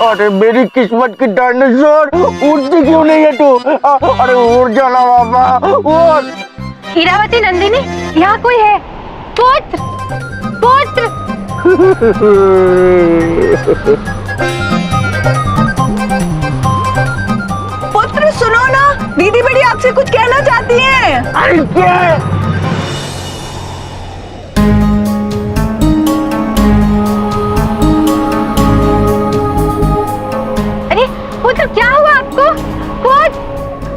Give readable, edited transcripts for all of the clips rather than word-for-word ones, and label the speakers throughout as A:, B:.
A: अरे मेरी किस्मत की डायनासोर, उड़ती क्यों नहीं है तू? अरे उड़ जाना बाबा, उड़।
B: हीरावती नंदिनी, यहाँ कोई है? पुत्र, पुत्र।
C: पुत्र सुनो ना, दीदी बड़ी आपसे कुछ कहना चाहती हैं।
A: अरे क्या?
B: पुत्र क्या हुआ आपको?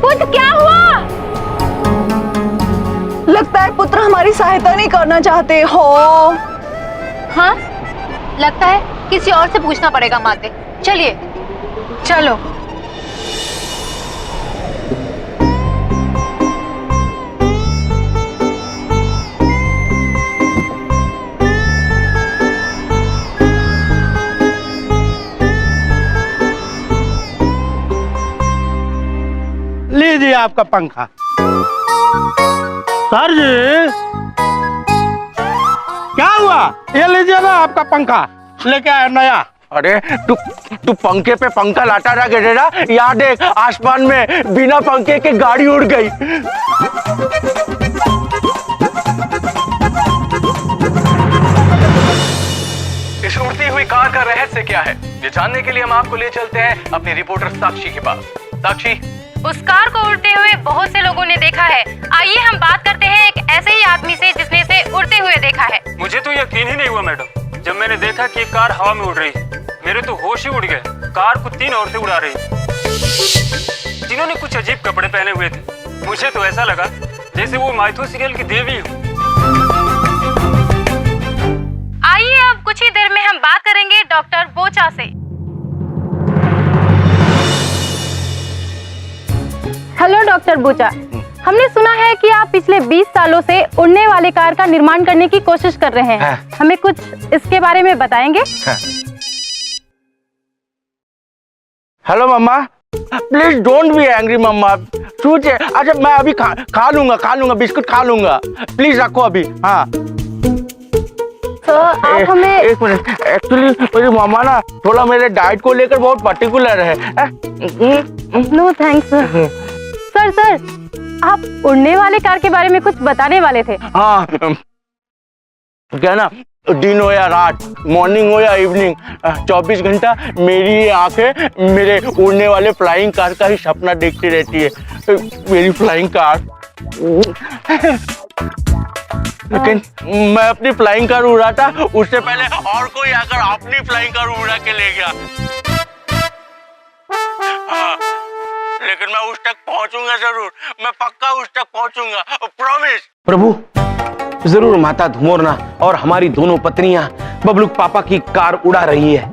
B: पुत्र क्या हुआ?
C: लगता है पुत्र हमारी सहायता नहीं करना चाहते हो।
B: हाँ, लगता है किसी और से पूछना पड़ेगा माते। चलिए, चलो।
A: लीजिए आपका पंखा। सर जी, क्या हुआ? ये लीजिए ना आपका पंखा, लेके आया नया। अरे तू पंखे पे पंखा लाता रहा गजेरा, यहाँ देख आसमान में बिना पंखे के गाड़ी उड़ गई।
D: इस उड़ती हुई कार का रहस्य क्या है, ये जानने के लिए हम आपको ले चलते हैं अपनी रिपोर्टर साक्षी के पास। साक्षी,
B: उस कार को उड़ते हुए बहुत से लोगों ने देखा है। आइए हम बात करते हैं एक ऐसे ही आदमी से जिसने इसे उड़ते हुए देखा है।
E: मुझे तो यकीन ही नहीं हुआ मैडम, जब मैंने देखा कि कार हवा में उड़ रही है। मेरे तो होश ही उड़ गए। कार को 3 औरतें उड़ा रही, जिन्होंने कुछ अजीब कपड़े पहने हुए थे। मुझे तो ऐसा लगा जैसे वो माइथो सीरियल की देवी हो।
B: आइए अब कुछ ही देर में हम बात करेंगे डॉक्टर बोचा से। हेलो डॉक्टर बोचा, हमने सुना है कि आप पिछले 20 सालों से उड़ने वाली कार का निर्माण करने की कोशिश कर रहे हैं। हमें कुछ इसके बारे में बताएंगे?
A: हेलो मम्मा, प्लीज डोंट बी एंग्री मम्मा। सोचिए, अच्छा मैं अभी खा लूंगा बिस्कुट खा लूंगा। प्लीज रखो अभी। हाँ
B: तो आप हमें
A: एक मिनट, एक्चुअली मेरी मामा ना थोड़ा मेरे डाइट को लेकर बहुत पर्टिकुलर है।
B: No thanks sir. आप उड़ने वाले कार के बारे में कुछ बताने वाले थे।
A: हाँ, क्या ना, दिन हो या रात, मॉर्निंग हो या इवनिंग, 24 घंटा मेरी ये आंखें मेरे उड़ने वाले फ्लाइंग कार का ही सपना देखती रहती है। मेरी फ्लाइंग कार। लेकिन मैं अपनी फ्लाइंग कार उड़ा था, उससे पहले और कोई आकर अपनी फ्लाइंग कार उड़ा के ले गया। हाँ, लेकिन मैं उस तक पहुंचूंगा जरूर, मैं पक्का उस तक पहुंचूंगा, प्रॉमिस।
F: प्रभु, जरूर माता धुमोरना और हमारी दोनों पत्नियां बबलूक पापा की कार उड़ा रही है।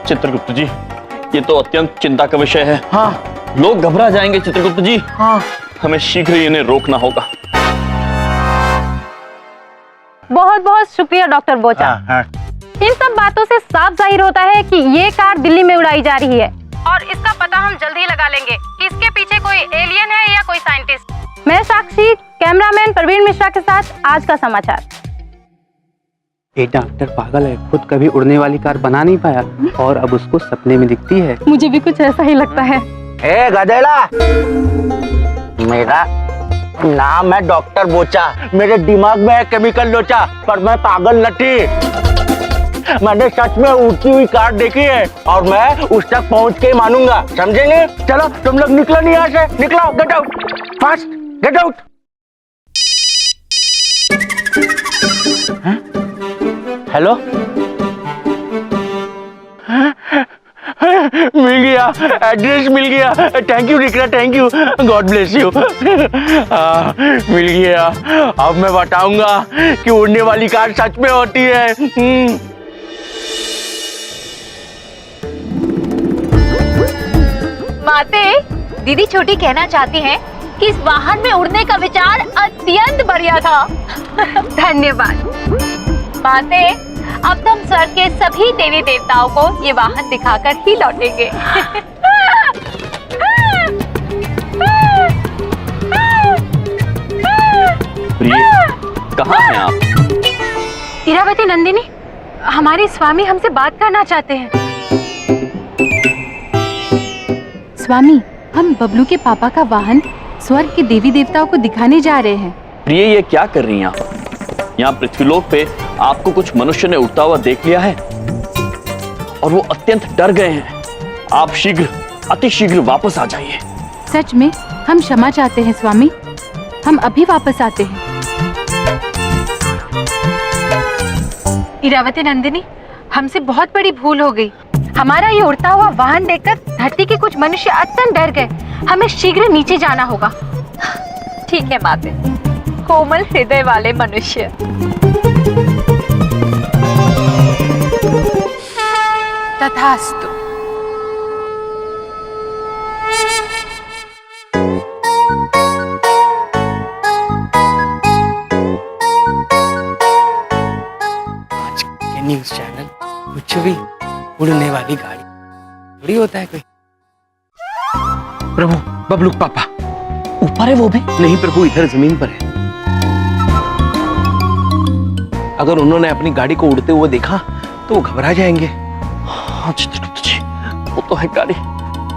G: चित्रगुप्त जी, ये तो अत्यंत चिंता का विषय है।
F: हाँ,
G: लोग घबरा जाएंगे चित्रगुप्त जी।
F: हाँ,
G: हमें शीघ्र ही इन्हें रोकना होगा।
B: बहुत बहुत शुक्रिया डॉक्टर बोचा।
A: हाँ।
B: इन सब बातों से साफ जाहिर होता है कि ये कार दिल्ली में उड़ाई जा रही है और इसका पता हम जल्द ही लगा लेंगे कि इसके पीछे कोई एलियन है या कोई साइंटिस्ट। मैं साक्षी, कैमरामैन प्रवीण मिश्रा के साथ आज का समाचार।
H: ये डॉक्टर पागल है, खुद कभी उड़ने वाली कार बना नहीं पाया और अब उसको सपने में दिखती है।
B: मुझे भी कुछ ऐसा ही लगता है।
A: ए गधेला, मेरा नाम है डॉक्टर बोचा। मेरे दिमाग में है केमिकल लोचा, पर मैं पागल नहीं। मैंने सच में उड़ती हुई कार देखी है और मैं उस तक पहुंच के मानूंगा, समझेंगे? चलो तुम लोग निकलो नहीं यहाँ से, निकलो, get out, fast get out. Hello, मिल गया, एड्रेस मिल गया। थैंक यू रिकरा, thank you, God bless you. मिल गया। अब मैं बताऊंगा कि उड़ने वाली कार सच में होती है।
I: माते, दीदी छोटी कहना चाहती हैं कि इस वाहन में उड़ने का विचार अत्यंत बढ़िया था। धन्यवाद। माते, अब हम स्वर्ग के सभी देवी देवताओं को ये वाहन दिखाकर ही लौटेंगे।
G: प्रिय, कहाँ हैं आप?
B: इरावती नंदिनी, हमारे स्वामी हमसे बात करना चाहते हैं। स्वामी, हम बबलू के पापा का वाहन स्वर्ग के देवी देवताओं को दिखाने जा रहे हैं।
G: प्रिय, ये क्या कर रही हैं आप? यहाँ पृथ्वीलोक पे आपको कुछ मनुष्य ने उड़ता हुआ देख लिया है और वो अत्यंत डर गए हैं। आप शीघ्र, अति शीघ्र वापस आ जाइए।
B: सच में हम क्षमा चाहते हैं स्वामी, हम अभी वापस आते हैं। इरावती नंदिनी, हमसे बहुत बड़ी भूल हो गई। हमारा ये उड़ता हुआ वाहन देखकर धरती के कुछ मनुष्य अत्यंत डर गए। हमें शीघ्र नीचे जाना होगा।
I: ठीक है माते, कोमल हृदय वाले मनुष्य।
B: तथास्तु।
H: आज के न्यूज़ चैनल कुछ भी उड़ने वाली गाड़ी थोड़ी होता है कोई।
F: प्रभु, बबलू पापा
G: ऊपर है वो भी?
F: नहीं प्रभु, इधर जमीन पर है। अगर उन्होंने अपनी गाड़ी को उड़ते हुए देखा तो वो घबरा जाएंगे।
G: हाँ चित्रगुप्त जी, वो तो है गाड़ी।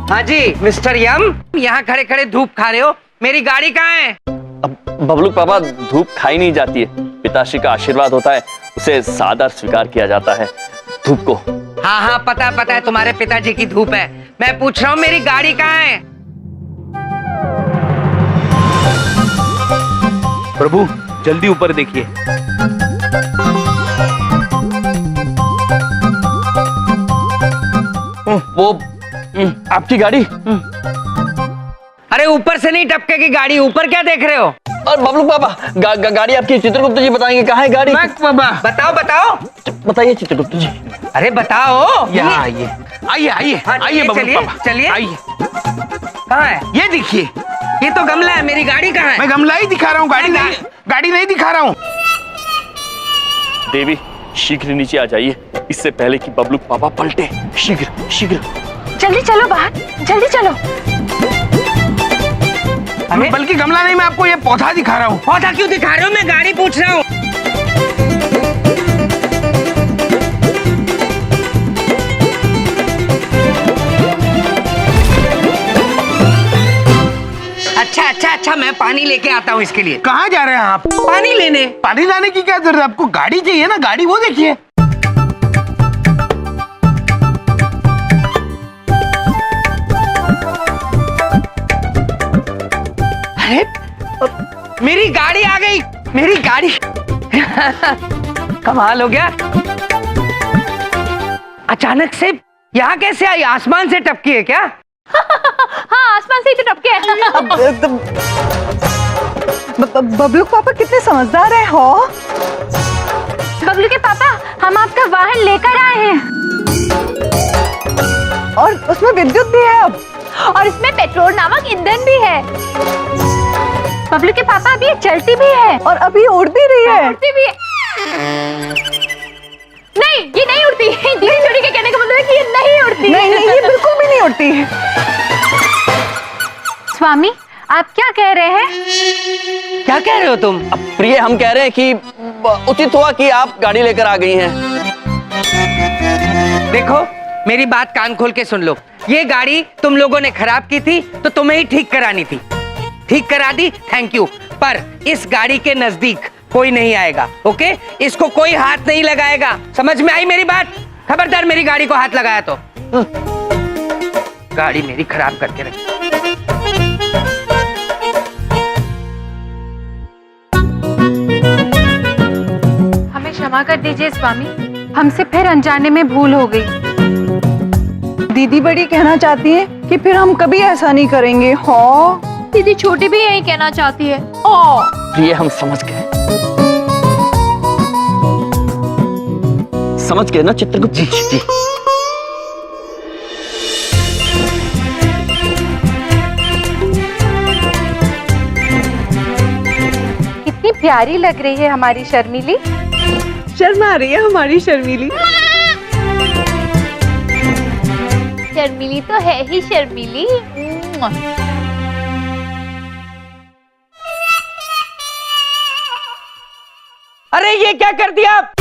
J: हाँ जी मिस्टर यम, यहाँ खड़े खड़े धूप खा रहे हो, मेरी गाड़ी कहाँ है?
G: अब बबलू पापा, धूप खाई नहीं जाती है, पिताश्री का आशीर्वाद होता है, उसे सादर स्वीकार किया जाता है धूप को।
J: हाँ हाँ पता है तुम्हारे पिताजी की धूप है। मैं पूछ रहा हूँ मेरी गाड़ी कहाँ है?
F: प्रभु जल्दी ऊपर देखिए।
G: वो आपकी गाड़ी।
J: अरे ऊपर से नहीं टपकेगी गाड़ी, ऊपर क्या देख रहे हो?
G: और बबलू पापा, गाड़ी आपकी। चित्रगुप्त जी बताएंगे कहाँ है गाड़ी।
J: बताओ।
G: बताइए चित्रगुप्त जी।
J: अरे बताओ।
F: यहाँ आइए, आइए आइए
J: हाँ,
F: आइए बबलू
J: चलिए,
F: पापा,
J: चलिए।
F: आइए।
J: कहाँ है?
F: ये देखिए,
J: ये तो गमला है, मेरी गाड़ी कहाँ है?
F: मैं गमला ही दिखा रहा हूँ, गाड़ी नहीं दिखा रहा हूँ।
G: देवी शीघ्र नीचे आ जाइए, इससे पहले कि बबलू पापा पलटे। शीघ्र शीघ्र।
B: जल्दी चलो बाहर, जल्दी चलो।
F: अरे बल्कि गमला नहीं, मैं आपको ये पौधा दिखा रहा हूँ।
J: पौधा क्यों दिखा रहे हो? मैं गाड़ी पूछ रहा हूँ। अच्छा, मैं पानी लेके आता हूँ इसके लिए।
F: कहाँ जा रहे हैं आप?
J: पानी लेने।
F: पानी लाने की क्या जरूरत है आपको? गाड़ी चाहिए ना, गाड़ी वो देखिए।
J: अरे मेरी गाड़ी आ गई, मेरी गाड़ी। कमाल हो गया। अचानक से यहाँ कैसे आई? आसमान से टपकी है क्या?
I: हाँ, आसमान से ही तो टपके हैं।
C: बबलू पापा कितने समझदार है हो।
B: बबलू के पापा, हम आपका वाहन लेकर आए हैं
C: और उसमें विद्युत भी है अब,
I: और इसमें पेट्रोल नामक ईंधन भी है।
B: बबलू के पापा, अभी ये चलती भी है
C: और अभी उड़ भी रही है।
I: उड़ती भी है। नहीं, ये नहीं उड़ती। दीदी छोटी के कहने का मतलब है कि ये नहीं उड़ती।
C: नहीं, ये बिल्कुल भी नहीं उड़ती।
B: स्वामी, आप क्या कह रहे हैं?
J: क्या कह रहे हो तुम?
G: अब प्रिय, हम कह रहे हैं कि उचित हुआ कि आप गाड़ी लेकर आ गई हैं।
J: देखो, मेरी बात कान खोल के सुन लो। ये गाड़ी तुम लोगों ने खराब की थी तो तुम्हें ही ठीक करानी थी। ठीक करा दी, थैंक यू। पर इस गाड़ी के नजदीक कोई नहीं आएगा, ओके? इसको कोई हाथ नहीं लगाएगा। समझ में आई मेरी बात? खबरदार मेरी गाड़ी को हाथ लगाया तो गाड़ी मेरी खराब करके रखी।
B: हमें क्षमा कर दीजिए स्वामी, हमसे फिर अनजाने में भूल हो गई।
C: दीदी बड़ी कहना चाहती हैं कि फिर हम कभी ऐसा नहीं करेंगे। हाँ
I: दीदी छोटी भी यही कहना चाहती है।
G: ये हम समझ गए ना चित्रगुप्त जी? जी
B: कितनी प्यारी लग रही है हमारी शर्मीली।
C: शर्मा रही है हमारी शर्मीली।
I: शर्मीली तो है ही शर्मीली।
J: अरे ये क्या कर दिया आप?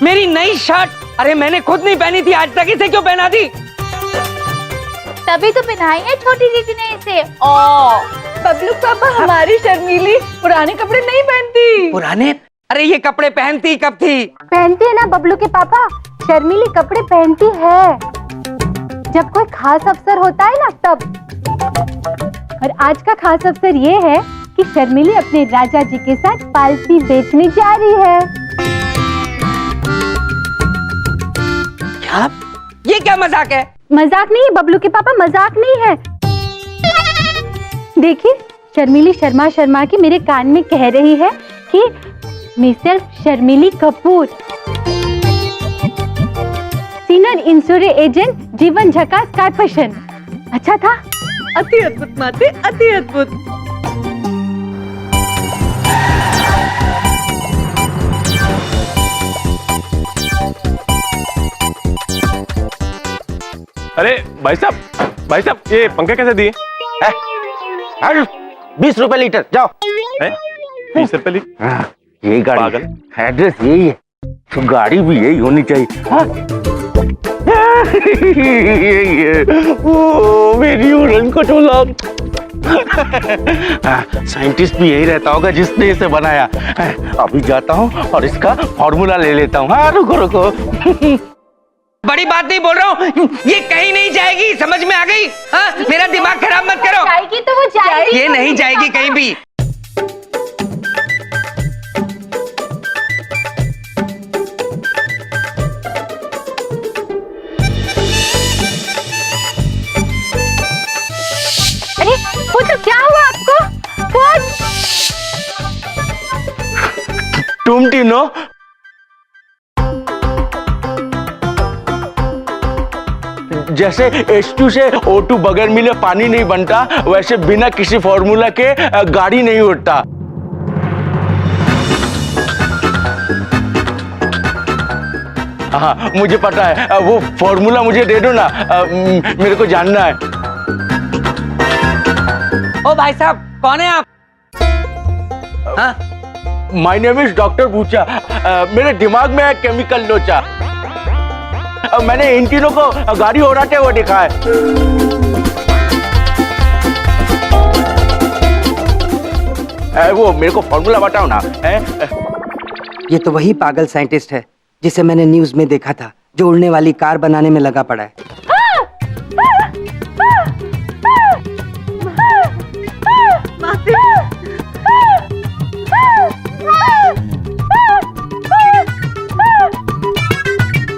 J: मेरी नई शर्ट, अरे मैंने खुद नहीं पहनी थी आज तक, इसे क्यों पहना दी?
I: तभी तो पहनाई है छोटी दीदी ने इसे।
C: बबलू पापा हमारी शर्मीली पुराने कपड़े नहीं पहनती।
J: पुराने? अरे ये कपड़े पहनती कब थी?
B: पहनती है ना बबलू के पापा, शर्मीली कपड़े पहनती है जब कोई खास अवसर होता है ना तब। और आज का खास अवसर ये है कि शर्मीली अपने राजा जी के साथ पालती बेचने जा रही है।
J: क्या? ये क्या मजाक है?
B: मजाक नहीं है बबलू के पापा, मजाक नहीं है। देखिए शर्मीली शर्मा शर्मा की मेरे कान में कह रही है कि Mrs Sharmili Kapoor, senior insurance agent, Jeevan Jhakaas corporation. अच्छा था?
C: अति अद्भुत माते, अति अद्भुत।
F: अरे भाई साहब ये पंखे कैसे दिए?
A: 20 रुपए लीटर, जाओ।
F: 20 रुपए लीटर?
A: हाँ, यही गाड़ी
F: पागल।
A: है, एड्रेस यही है, तो गाड़ी भी यही होनी चाहिए। हाँ? यही है, ओ मेरी उड़न खटोला। साइंटिस्ट भी यही रहता होगा जिसने इसे बनाया। अभी जाता हूँ और इसका फॉर्मूला ले लेता हूँ। हाँ रुको रुको।
J: बड़ी बात नहीं बोल रहा हूँ, ये कहीं नहीं जाएगी, समझ में आ गई? हाँ? मेरा दिमाग खराब मत करो।
I: जाएगी तो वो जाएगी।
J: ये नहीं जाएगी कहीं भी।
B: अरे पुत्र क्या हुआ आपको?
A: तुम तीनों जैसे H2 से O2 बगैर मिले पानी नहीं बनता, वैसे बिना किसी फॉर्मूला के गाड़ी नहीं उड़ता। हाँ मुझे पता है, वो फॉर्मूला मुझे दे दो ना, मेरे को जानना है।
J: ओ भाई साहब कौन है आप? हाँ?
A: My name is doctor Bucha. मेरे दिमाग में है केमिकल लोचा। मैंने इन तीनों को गाड़ी उड़ाते हुए देखा है। वो मेरे को फॉर्मूला बताओ ना।
J: ये तो वही पागल साइंटिस्ट है जिसे मैंने न्यूज में देखा था, जो उड़ने वाली कार बनाने में लगा पड़ा है।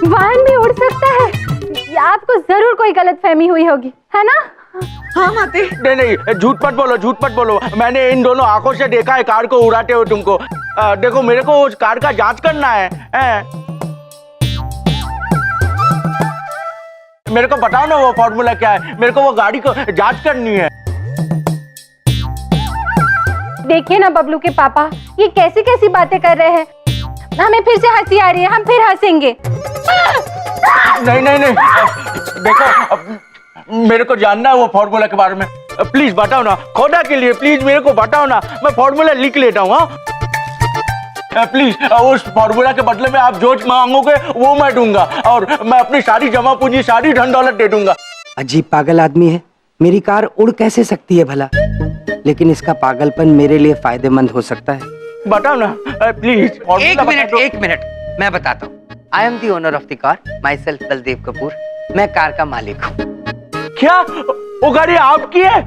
B: वाहन भी उड़ सकता है? या आपको जरूर कोई गलतफहमी हुई होगी, है ना?
C: हाँ माते।
A: नहीं झूठ मत बोलो, झूठ मत बोलो। मैंने इन दोनों आंखों से देखा है कार को उड़ाते हुए तुमको। देखो मेरे को उस कार का जांच करना है। मेरे को बताओ ना वो फॉर्मूला क्या है, मेरे को वो गाड़ी को जांच करनी है।
B: देखिए ना बबलू के पापा, ये कैसी कैसी बातें कर रहे हैं। हमें फिर से हंसी आ रही है, हम फिर हंसेंगे।
A: नहीं देखो, मेरे को जानना है वो फॉर्मूला के बारे में। प्लीज बताओ ना, खुदा के लिए प्लीज मेरे को बताओ ना, मैं फॉर्मूला लिख लेता हूँ। प्लीज उस फॉर्मूला के बदले में आप जो मांगोगे वो मैं दूंगा, और मैं अपनी सारी जमा पूंजी, सारी धन दौलत दे दूंगा।
J: अजीब पागल आदमी है। मेरी कार उड़ कैसे सकती है भला? लेकिन इसका पागलपन मेरे लिए फायदेमंद हो सकता है।
A: बताओ ना प्लीज।
J: एक मिनट मैं बताता हूँ। I am the owner of the car, my self Baldev Kapoor. मैं कार का मालिक हूँ।
A: क्या वो गाड़ी आपकी है?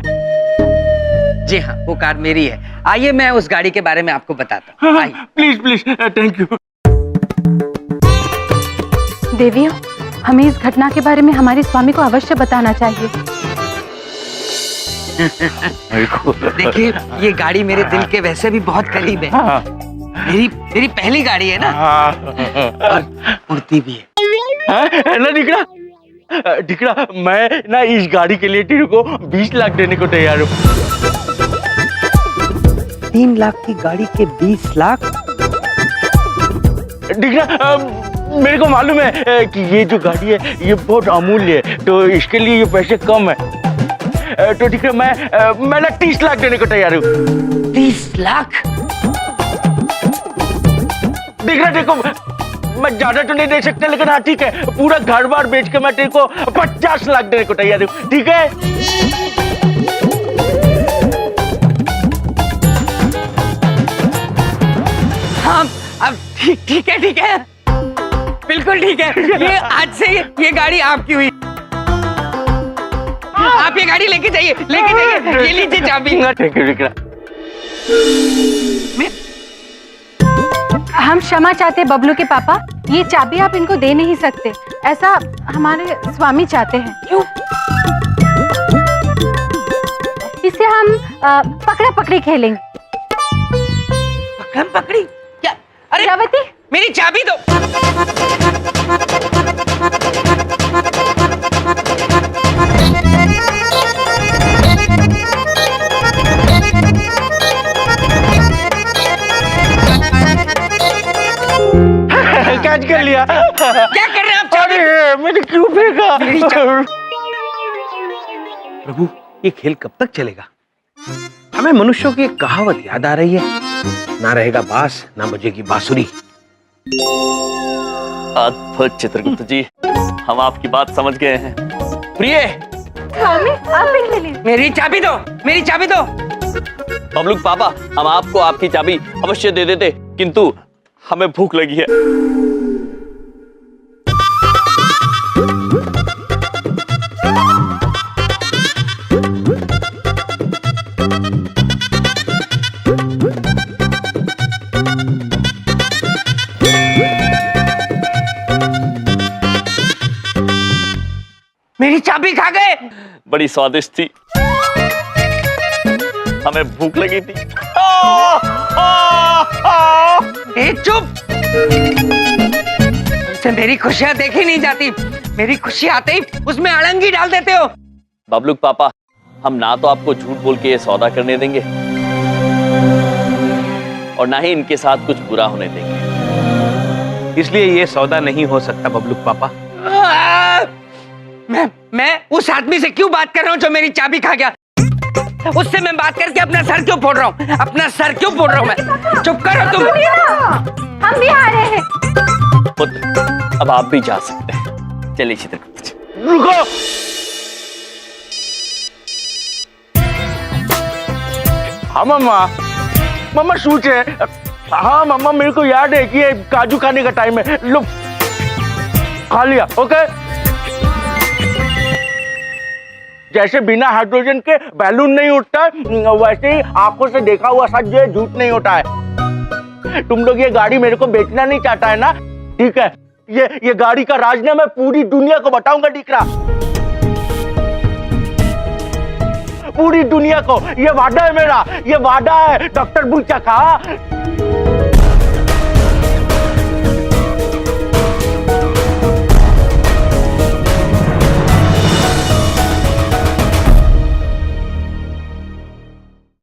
J: जी हाँ, वो कार मेरी है। आइए मैं उस गाड़ी के बारे में आपको बताता हूँ।
A: Please please, thank you.
B: देवियों, हमें इस घटना के बारे में हमारे स्वामी को अवश्य बताना चाहिए।
J: देखिए, ये गाड़ी मेरे दिल के वैसे भी बहुत करीब है। मेरी पहली गाड़ी है ना, और उड़ती भी है
A: ना दिखरा? दिखरा, मैं ना इस गाड़ी के लिए तेरे को 20 लाख देने को तैयार हूँ।
J: 3 लाख की गाड़ी के 20 लाख?
A: दिखरा, मेरे को मालूम है कि ये जो गाड़ी है ये बहुत अमूल्य है, तो इसके लिए ये पैसे कम है। तो दिखरा, मैं ना 30 लाख देने को तैयार हूँ।
J: 30 लाख?
A: दिखरा, देखो मैं ज्यादा तो नहीं दे सकता, लेकिन हाँ ठीक है, पूरा घर बार बेच के मैं तेरे को 50 लाख देने को तैयार हूँ, ठीक है?
J: हाँ, अब ठीक है, बिल्कुल ठीक है। ये आज से ये गाड़ी आपकी हुई। आप ये गाड़ी लेके जाइए, ये लीजिए चाबी।
B: हम क्षमा चाहते बबलू के पापा, ये चाबी आप इनको दे नहीं सकते, ऐसा हमारे स्वामी चाहते हैं।
J: क्यों?
B: इसे हम पकड़ा पकड़ी खेलेंगे।
J: पकड़म पकड़ी? क्या? अरे
B: रावती,
J: मेरी चाबी दो।
A: कैच कर लिया।
J: क्या कर रहे हैं आप? चाबी
A: मैंने क्यों फेंका?
F: प्रभु, ये खेल कब तक चलेगा? हमें मनुष्यों की एक कहावत याद आ रही है, ना रहेगा बांस ना बजेगी बांसुरी।
G: अद्भुत चित्रगुप्त जी, हम आपकी बात समझ गए हैं। प्रिय,
B: स्वामी आप भी खेलिए।
J: मेरी चाबी दो, मेरी चाबी दो।
G: बबलू पापा, हम आपको आपकी चाबी अवश्य दे देते, किंतु हमें भूख लगी है।
J: मेरी चाबी खा गए।
G: बड़ी स्वादिष्ट थी, हमें भूख लगी थी।
J: ए चुप! तुमसे मेरी खुशियां देखी नहीं जाती। मेरी खुशी आते ही उसमें अड़ंगी डाल देते हो।
G: बबलू पापा, हम ना तो आपको झूठ बोल के ये सौदा करने देंगे और ना ही इनके साथ कुछ बुरा होने देंगे।
F: इसलिए ये सौदा नहीं हो सकता बबलू पापा।
J: मैं उस आदमी से क्यों बात कर रहा हूँ जो मेरी चाबी खा गया? उससे मैं बात करके अपना सर क्यों फोड़ रहा हूँ? अपना सर क्यों फोड़ रहा हूँ मैं? चुप करो तुम।
B: हम भी आ रहे हैं।
G: पुत्र, अब आप भी जा सकते हैं। चलिए चित्रगुप्त जी।
A: रुको। हाँ मम्मा सोचे। हाँ मम्मा, मेरे को याद है कि ये काजू खाने का टाइम है। लो, खा लिया। ओके। जैसे बिना हाइड्रोजन के बैलून नहीं उठता, वैसे ही आंखों से देखा हुआ सच जो है झूठ नहीं होता है। तुम लोग ये गाड़ी मेरे को बेचना नहीं चाहता है ना? ठीक है, ये गाड़ी का राज ना मैं पूरी दुनिया को बताऊंगा। दिख रहा, पूरी दुनिया को। ये वादा है मेरा, ये वादा है डॉक्टर बुचा का।